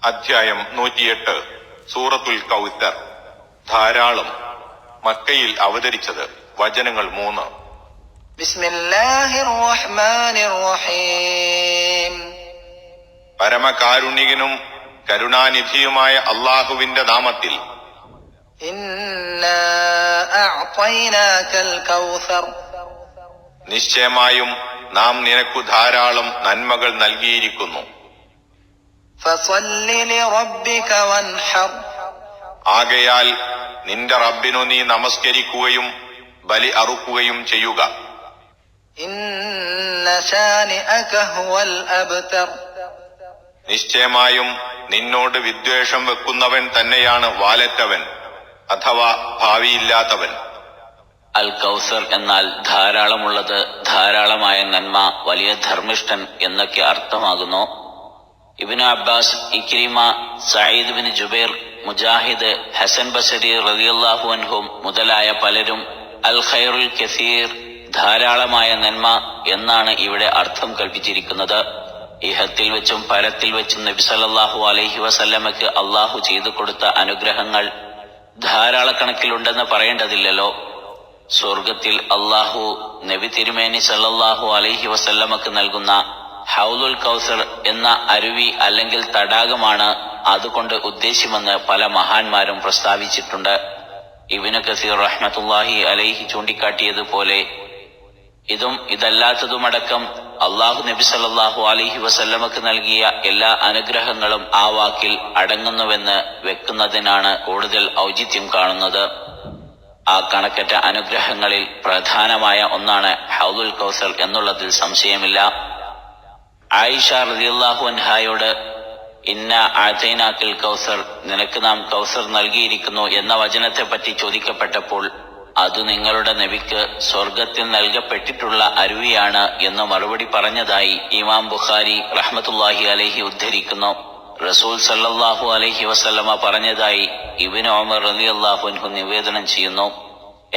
അധ്യായം 108 സൂറത്തുൽ കൗസർ. ധാരാളം. മക്കയിൽ അവതരിച്ചത്. വചനങ്ങൾ 3. ബിസ്മില്ലാഹിർ റഹ്മാനിർ റഹീം. പരമകാരുണികനും കരുണാനിധിയുമായ അല്ലാഹുവിന്റെ നാമത്തിൽ. ഇന്നാ അഅ്തൈനാകൽ കൗസർ. നിശ്ചയമായും നാം നിനക്കു ധാരാളം നന്മകൾ നൽകിയിരിക്കുന്നു. ഫസല്ലി ലിറബ്ബിക വൻഹർ. ആകയാൽ നിന്റെ റബ്ബിനു നീ നമസ്കരിക്കുകയും ബലി അറുക്കുകയും ചെയ്യുക. ഇന്ന ശാനിഅക ഹുവൽ അബ്തർ. നിശ്ചയമായും നിന്നോട് വിദ്വേഷം വെക്കുന്നവൻ തന്നെയാണ് വാലറ്റവൻ അഥവാ ഭാവിയില്ലാത്തവൻ. അൽ കൗസർ എന്നാൽ ധാരാളമുള്ളത്, ധാരാളമായ നന്മ, വലിയ ധർമ്മിഷ്ഠൻ എന്നൊക്കെ അർത്ഥമാകുന്നു. Ibn Abbas, Ikrima, Saeed bin Jubair, Mujahid, Hasan Basri റളിയല്ലാഹു അൻഹും മുതലായ പലരും അൽ ഖൈറുൽ കസീർ, ധാരാളമായ നന്മ എന്നാണ് ഇവിടെ അർത്ഥം കൽപ്പിച്ചിരിക്കുന്നത്. ഇഹത്തിൽ വെച്ചും പരത്തിൽ വെച്ചും നബി സല്ലല്ലാഹു അലൈഹി വസല്ലമയ്ക്ക് അള്ളാഹു ചെയ്തു കൊടുത്ത അനുഗ്രഹങ്ങൾ ധാരാളക്കണക്കിലുണ്ടെന്ന് പറയേണ്ടതില്ലല്ലോ. സ്വർഗത്തിൽ അള്ളാഹു നബി തിരുമേനി സല്ലല്ലാഹു അലൈഹി വസല്ലമക്ക് നൽകുന്ന ഹൗലുൽ കൗസർ എന്ന അരുവി അല്ലെങ്കിൽ തടാകമാണ് അതുകൊണ്ട് ഉദ്ദേശ്യമെന്ന് പല മഹാന്മാരും പ്രസ്താവിച്ചിട്ടുണ്ട്. ഇബ്നു കസീർ റഹ്മത്തുള്ളാഹി അലൈഹി ചൂണ്ടിക്കാട്ടിയതുപോലെ ഇതും ഇതല്ലാത്തതുമടക്കം അള്ളാഹു നബി സല്ലല്ലാഹു അലൈഹി വസല്ലമക്ക് നൽകിയ എല്ലാ അനുഗ്രഹങ്ങളും ആ വാക്കിൽ അടങ്ങുന്നുവെന്ന് വെക്കുന്നതിനാണ് കൂടുതൽ ഔചിത്യം കാണുന്നത്. ആ കണക്കറ്റ അനുഗ്രഹങ്ങളിൽ പ്രധാനമായ ഒന്നാണ് ഹൗലുൽ കൗസർ എന്നുള്ളതിൽ സംശയമില്ല. ആയിഷ റളിയല്ലാഹു അൻഹായോട് ഇന്ന അഅ്തൈനാകൽ കൗസർ, നിനക്ക് നാം കൗസർ നൽകിയിരിക്കുന്നു എന്ന വചനത്തെപ്പറ്റി ചോദിക്കപ്പെട്ടപ്പോൾ അത് നിങ്ങളുടെ നബിക്ക് സ്വർഗത്തിൽ നൽകപ്പെട്ടിട്ടുള്ള അരുവിയാണ് എന്ന് മറുപടി പറഞ്ഞതായി ഇമാം ബുഖാരി റഹ്മത്തുള്ളാഹി അലൈഹി ഉദ്ധരിക്കുന്നു. റസൂൽ സല്ലല്ലാഹു അലൈഹി വസല്ലമ പറഞ്ഞതായി ഇബ്നു ഉമർ റളിയല്ലാഹു അൻഹു നിവേദനം ചെയ്യുന്നു.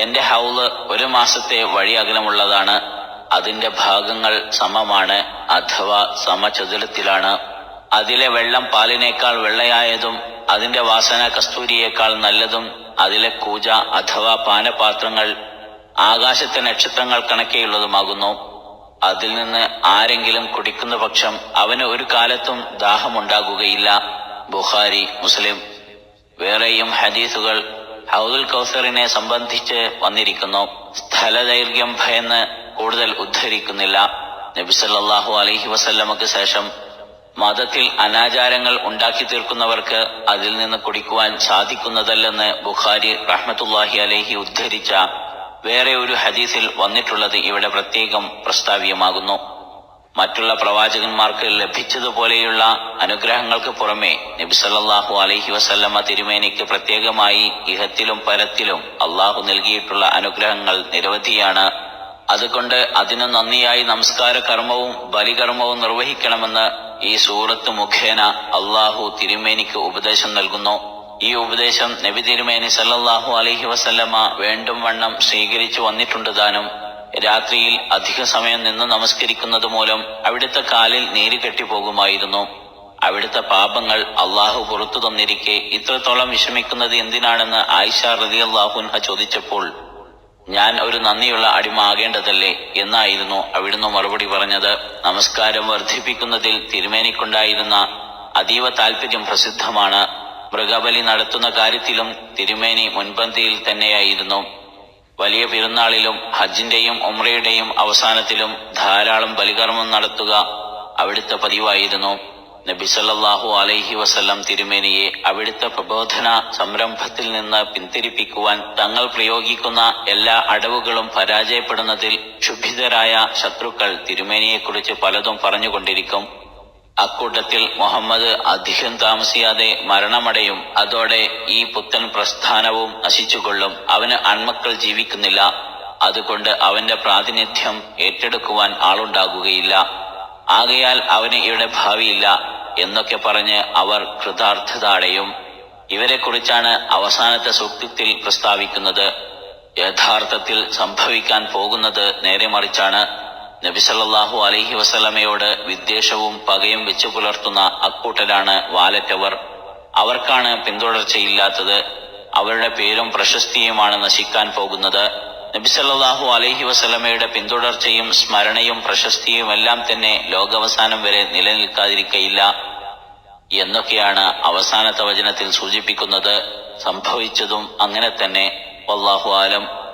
എന്റെ ഹൗല് 1 മാസത്തെ വഴി അകലമുള്ളതാണ്. അതിന്റെ ഭാഗങ്ങൾ സമമാണ് അഥവാ സമചതുരത്തിലാണ്. അതിലെ വെള്ളം പാലിനേക്കാൾ വെള്ളയായതും അതിന്റെ വാസന കസ്തൂരിയേക്കാൾ നല്ലതും അതിലെ കൂജ അഥവാ പാനപാത്രങ്ങൾ ആകാശത്തെ നക്ഷത്രങ്ങൾ കണക്കെയുള്ളതുമാകുന്നു. അതിൽ നിന്ന് ആരെങ്കിലും കുടിക്കുന്ന പക്ഷം അവന് ഒരു കാലത്തും ദാഹമുണ്ടാകുകയില്ല. ബുഖാരി, മുസ്ലിം. വേറെയും ഹദീസുകൾ ഹൗലുൽ കൗസറിനെ സംബന്ധിച്ച് വന്നിരിക്കുന്നു. സ്ഥലദൈർഘ്യം ഭയന്ന് കൂടുതൽ ഉദ്ധരിക്കുന്നില്ല. നബി സല്ലല്ലാഹു അലൈഹി വസല്ലമക്ക് ശേഷം മതത്തിൽ അനാചാരങ്ങൾ ഉണ്ടാക്കി തീർക്കുന്നവർക്ക് അതിൽ നിന്ന് കുടിക്കുവാൻ സാധിക്കുന്നതല്ലെന്ന് ബുഖാരി റഹ്മത്തുള്ളാഹി അലൈഹി ഉദ്ധരിച്ച വേറെ ഒരു ഹദീസിൽ വന്നിട്ടുള്ളത് ഇവിടെ പ്രത്യേകം പ്രസ്താവ്യമാകുന്നു. മറ്റുള്ള പ്രവാചകന്മാർക്ക് ലഭിച്ചതുപോലെയുള്ള അനുഗ്രഹങ്ങൾക്ക് പുറമെ നബി സല്ലല്ലാഹു അലൈഹി വസല്ലമ തിരുമേനിക്ക് പ്രത്യേകമായി ഇഹത്തിലും പരത്തിലും അള്ളാഹു നൽകിയിട്ടുള്ള അനുഗ്രഹങ്ങൾ നിരവധിയാണ്. അതുകൊണ്ട് അതിനു നന്ദിയായി നമസ്കാര കർമ്മവും ബലികർമ്മവും നിർവഹിക്കണമെന്ന് ഈ സൂറത്ത് മുഖേന അള്ളാഹു തിരുമേനിക്ക് ഉപദേശം നൽകുന്നു. ഈ ഉപദേശം നബി തിരുമേനി സല്ലല്ലാഹു അലൈഹി വസല്ലമ വേണ്ടും വണ്ണം സ്വീകരിച്ചു വന്നിട്ടുണ്ട് താനും. രാത്രിയിൽ അധിക സമയം നിന്ന് നമസ്കരിക്കുന്നത് മൂലം അവിടുത്തെ കാലിൽ നീര് കെട്ടിപ്പോകുമായിരുന്നു. അവിടുത്തെ പാപങ്ങൾ അള്ളാഹു പുറത്തു തന്നിരിക്കെ ഇത്രത്തോളം വിഷമിക്കുന്നത് എന്തിനാണെന്ന് ആയിഷ റളിയല്ലാഹു അൻഹ ചോദിച്ചപ്പോൾ ഞാൻ ഒരു നന്ദിയുള്ള അടിമ ആകേണ്ടതല്ലേ എന്നായിരുന്നു അവിടുന്ന് മറുപടി പറഞ്ഞത്. നമസ്കാരം വർദ്ധിപ്പിക്കുന്നതിൽ തിരുമേനിക്കുണ്ടായിരുന്ന അതീവ താൽപര്യം പ്രസിദ്ധമാണ്. മൃഗബലി നടത്തുന്ന കാര്യത്തിലും തിരുമേനി മുൻപന്തിയിൽ തന്നെയായിരുന്നു. വലിയ പെരുന്നാളിലും ഹജ്ജിന്റെയും ഉംറയുടെയും അവസാനത്തിലും ധാരാളം ബലികർമ്മം നടത്തുക അവിടുത്തെ പതിവായിരുന്നു. നബി സല്ലല്ലാഹു അലൈഹി വസല്ലം തിരുമേനിയെ അവിടുത്തെ പ്രബോധന സംരംഭത്തിൽ നിന്ന് പിന്തിരിപ്പിക്കുവാൻ തങ്ങൾ പ്രയോഗിക്കുന്ന എല്ലാ അടവുകളും പരാജയപ്പെടുന്നതിൽ ക്ഷുഭിതരായ ശത്രുക്കൾ തിരുമേനിയെക്കുറിച്ച് പലതും പറഞ്ഞുകൊണ്ടിരിക്കും. അക്കൂട്ടത്തിൽ മുഹമ്മദ് അധികം താമസിയാതെ മരണമടയും. അതോടെ ഈ പുത്തൻ പ്രസ്ഥാനവും നശിച്ചുകൊള്ളും. അവന് ആൺമക്കൾ ജീവിക്കുന്നില്ല. അതുകൊണ്ട് അവന്റെ പ്രാതിനിധ്യം ഏറ്റെടുക്കുവാൻ ആളുണ്ടാകുകയില്ല. ആകയാൽ അവന് ഇവിടെ ഭാവിയില്ല എന്നൊക്കെ പറഞ്ഞ് അവർ കൃതാർത്ഥത അടയും. ഇവരെക്കുറിച്ചാണ് അവസാനത്തെ സൂക്തത്തിൽ പ്രസ്താവിക്കുന്നത്. യഥാർത്ഥത്തിൽ സംഭവിക്കാൻ പോകുന്നത് നേരെ മറിച്ചാണ്. നബി സല്ലല്ലാഹു അലൈഹി വസല്ലമയോട് വിദ്വേഷവും പകയും വെച്ചു പുലർത്തുന്ന അക്കൂട്ടരാണ് വാലറ്റവർ. അവർക്കാണ് പിന്തുടർച്ചയില്ലാത്തത്. അവരുടെ പേരും പ്രശസ്തിയുമാണ് നശിക്കാൻ പോകുന്നത്. നബി സല്ലല്ലാഹു അലൈഹി വസല്ലമയുടെ പിന്തുടർച്ചയും സ്മരണയും പ്രശസ്തിയുമെല്ലാം തന്നെ ലോകാവസാനം വരെ നിലനിൽക്കാതിരിക്കയില്ല എന്നൊക്കെയാണ് അവസാനത്തെ വചനത്തിൽ സൂചിപ്പിക്കുന്നത്. സംഭവിച്ചതും അങ്ങനെ തന്നെ. വല്ലാഹു ആലം.